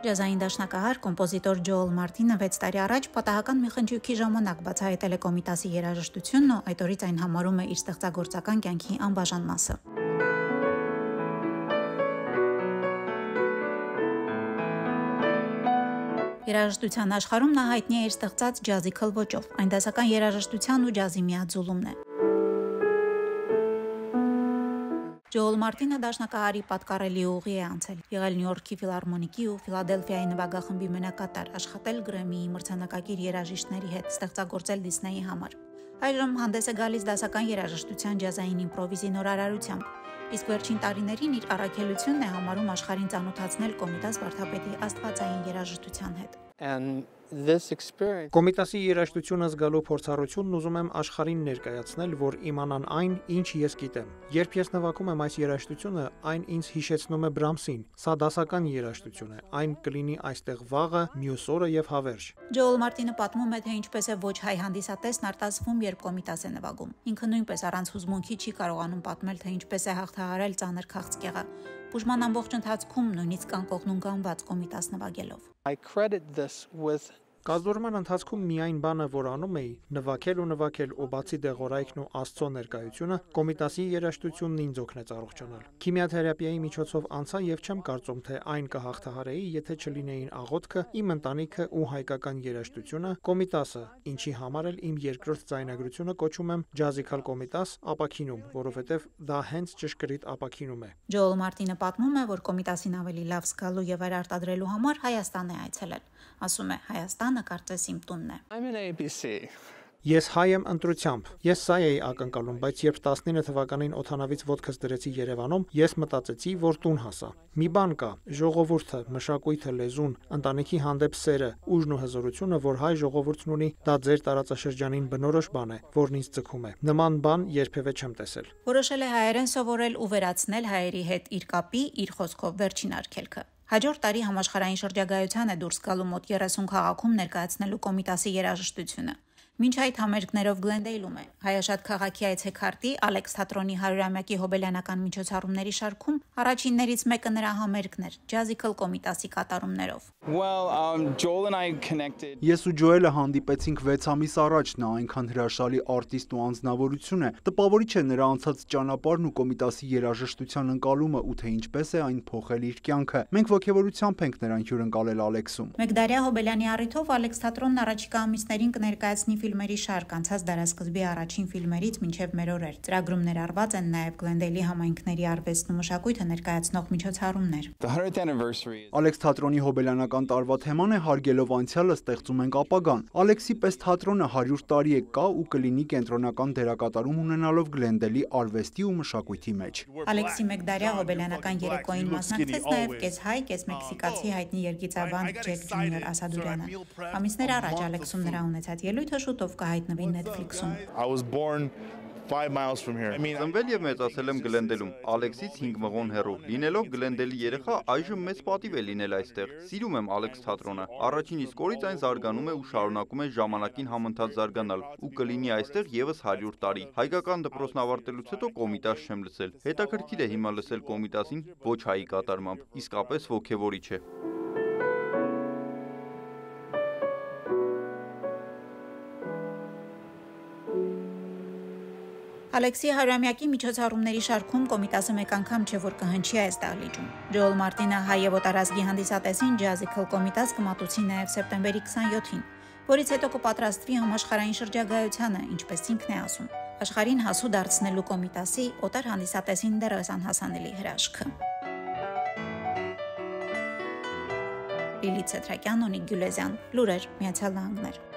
Ջազային դաշնակահար կոմպոզիտոր Ջոել Մարտինը 6 տարի առաջ պատահական մի խնջույքի ժամանակ բացահայտել է Կոմիտասի երաժշտությունն ու այդ օրից այն համարում է իր ստեղծագործական կյանքի անբաժան մասը։ Երաժշտության աշխարհում նա հայտնի է իր ստեղծած ջազիկլ ոճով, այն դասական երաժշտության ու ջազի միաձուլումն է։ Ջոել Մարտինը դաշնակահարի պատկառելի ուղի է անցել, եղել Նյու Յորքի ֆիլհարմոնիկի ու Ֆիլադելֆիայի նվագախմբի մենակատար, աշխատել Գրեմիի մրցանակակիր երաժիշտների հետ, ստեղծագործել Դիսնեյի համար։ Այժմ հանդես է գալիս դասական երաժշտության ջազային իմպրովիզի նորարարությամբ, իսկ վերջին տարիներին իր առաքելությունն է համարում աշխարհին ծանոթացնել Կոմիտաս վարդապետի աստվածային երաժշտության հետ։ Կոմիտասի երաժշտությունը զգալու փորձառությունն ուզում եմ աշխարհին ներկայացնել, որ իմանան այն, ինչ ես գիտեմ։ Երբ ես նվագում եմ այս երաժշտությունը, այն ինձ հիշեցնում է Բրամսին։ Սա դասական երաժշտություն է, այն կլինի այստեղ վաղը, մյուս օրը եւ հավերժ։ Ջոել Մարտինը պատմում է, թե ինչպես է ոչ հայ հանդիսատեսն արտասվում, երբ Կոմիտաս է նվագում։ Ինքը նույնպես առանց հուզմունքի չի կարողանում պատմել, թե ինչպես է հաղթահարել ծանր քաղցկեղը։ Բուժման ամբողջ ընթացքում նույնիսկ անկողնուն կանված Կոմիտաս նվագելով։ Կազդուրման ընթացքում միայն բանը, որ անում էի, նվագել ու բացի դեղորայքն ու Աստծո ներկայությունը, Կոմիտասի երաժշտությունն ինձ օգնեց առողջանալ։ Քիմիաթերապիայի միջոցով անցա եւ չեմ կարծում, թե այն կհաղթահարեի, եթե չլինեին աղոթքը, իմ ընտանիքը ու հայկական երաժշտությունը, Կոմիտասը, ինչի համար էլ իմ երկրորդ ձայնագրությունը կոչում եմ ջազիկալ Կոմիտաս ապաքինում, որովհետեւ դա հենց ճշգրիտ ապաքինում է։ Ջոել Մարտինը պատմում է, որ Կոմիտասին ավելի լավ զգալու եւ արտադրելու համար Հայաստան է այցելել։ Ասում է, Հայաստանը կարծես իմ տունն է։ Ես հայ եմ ընտրությամբ։ Ես սա էի ակնկալում, բայց երբ 19 թվականին օդանավից ոտքս դրեցի Երևանում, ես մտածեցի, որ տուն հասա։ Մի բան կա՝ ժողովուրդը, մշակույթը, լեզուն, ընտանիքի հանդեպ սերը, ուժն ու հզորությունը, որ հայ ժողովուրդն ունի, դա ձեր տարածաշրջանին բնորոշ բան է, որն ինձ ձգում է։ Նման բան երբևէ չեմ տեսել։ Որոշել է հայերեն սովորել ու վերացնել հայերի հետ իր կապի, իր խոսքով վերջին արգելքը։ Հաջորդ տարի համաշխարհային շրջագայության է դուրս գալու մոտ 30 քաղաքում ներկայացնելու Կոմիտասի երաժշտությունը։ Մինչ այդ համերգներով Գլենդեյլում է։ Հայաշատ քաղաքի այցեքարտի Ալեքս թատրոնի 100-ամյակի հոբելյանական միջոցառումների շարքում առաջիններից մեկը նրա համերգն էր՝ ջազիկլ Կոմիտասի կատարումներով։ Ես ու Ջոելը հանդիպեցինք 6 ամիս առաջ, նա այնքան հրաշալի արտիստ ու անձնավորություն է։ Տպավորիչ է նրա անցած ճանապարհն ու Կոմիտասի երաժշտության ընկալումը ու թե ինչպես է այն փոխել իր կյանքը։ Մենք ոգևորությամբ ենք նրան հյուրընկալել Ալեքսում։ Մեկդարյա հոբելյանի առիթով Ալեքս թատրոնն առաջիկա ամիսներին կներկայացնի ֆիլմերի շարք, անցած դարասկզբի առաջին ֆիլմերից մինչև մեր օրեր։ Ծրագրում ներառված են նաև Գլենդեյլի համայնքների արվեստն ու մշակույթը ներկայացնող միջոցառումներ։ Ալեքս թատրոնի հոբելյանական տարվա թեման է հարգելով անցյալը ստեղծում ենք ապագան։ Ալեքսի պես թատրոնը 100 տարի է կա ու կլինի կենտրոնական դերակատարում ունենալով Գլենդեյլի արվեստի ու մշակույթի մեջ։ Ալեքսի մեկդարյա հոբելյանական երեկոյին մասնակցեց նաև կես հայ, կես մեքսիկացի հայտնի երգիծավանդ Ջեք Ջունիոր Ասադուրյանը։ Ամիսներ առաջ Ալեքսում նրա ունեցած ելույթը շուտով կհայտնվի Netflix-ում։ Ծնվել եւ մեծացել եմ Գլենդեյլում, Ալեքսից 5 մղոն հեռու։ Լինելով Գլենդեյլի երեխա, այժմ մեծ պատիվ է լինել այստեղ։ Սիրում եմ Ալեքս թատրոնը։ Առաջին իսկ օրից այն զարգանում է ու շարունակում է ժամանակին համընթաց զարգանալ ու կլինի այստեղ եւս 100 տարի։ Հայկական դպրոցն ավարտելուց հետո Կոմիտաս չեմ լսել։ Հետաքրքիր է հիմա լսել Կոմիտասին ոչ հայի կատարմամբ։ Իսկապես ոգևորիչ է։ Ալեքսի 100-ամյակի միջոցառումների շարքում Կոմիտասը մեկ անգամ չէ որ կհնչի այս դահլիճում։ Ջոել Մարտինը հայ եւ օտարազգի հանդիսատեսին ջազիկլ Կոմիտաս կմատուցի նաեւ սեպտեմբերի 27-ին, որից հետո կպատրաստվի համաշխարհային շրջագայությանը, ինչպես ինքն է ասում, աշխարհին հասու դարձնելու Կոմիտասի օտար հանդիսատեսին դեռևս անհասանելի հրաշքը։ Լիլիթ Սեթրակյան, Օնիկ Գյուլեզյան, Լուրեր, Միացյալ Նահանգներ։